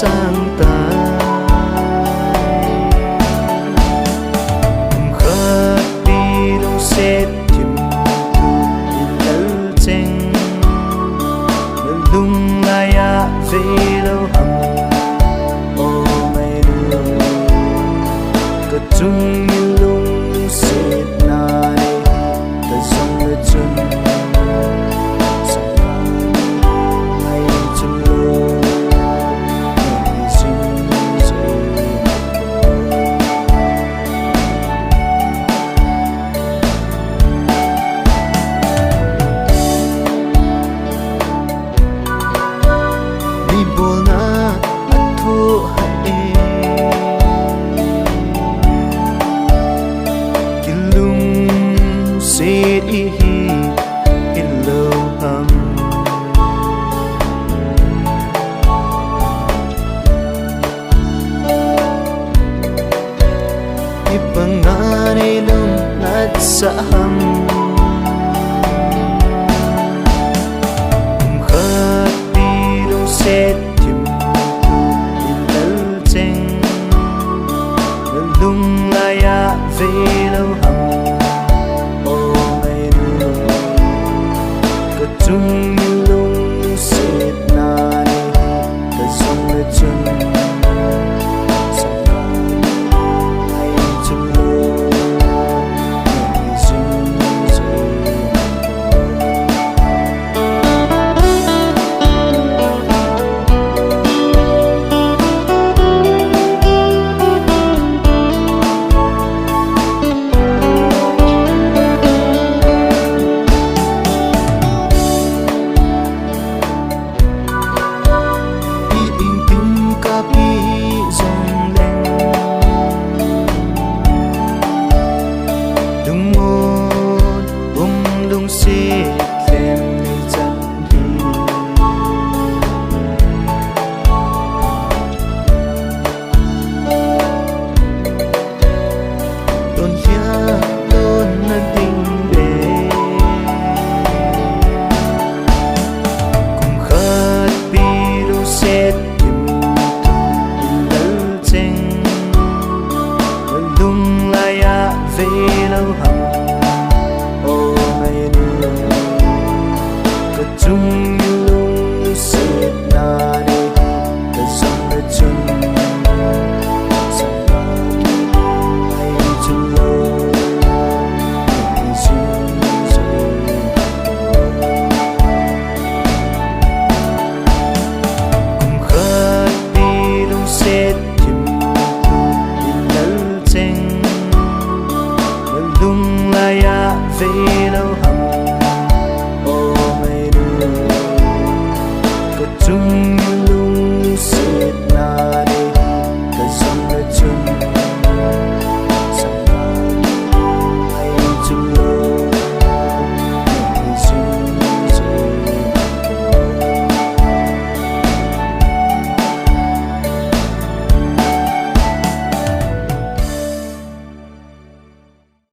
sang tay khát đi đâu sẽ tìm lỡ chênh lung lại về đâu hằng ô mây đường cất chung như lung sẽ này ta dòng lệ chân Bona athu hae kilung se hi illo ham ibangane lum nat sa ham khat đi đâu sẽ lung lại về đâu hằng ô mây đường cất chung như lung xịt này ta dòng lệ chân sang ngang hay chân lối ngày dinh dây sẽ thêm người chân đi đồn phía đồn là tình bề cùng khát đi đâu sẽ tìm tìm lỡ chênh lung lại về đâu hằng chung như lung xịt na đi ta dòng lệ chân sang ngang hay chân lối ngày dinh dây cùng khát đi đâu sẽ tìm lỡ chênh lung lại về đâu hằng chung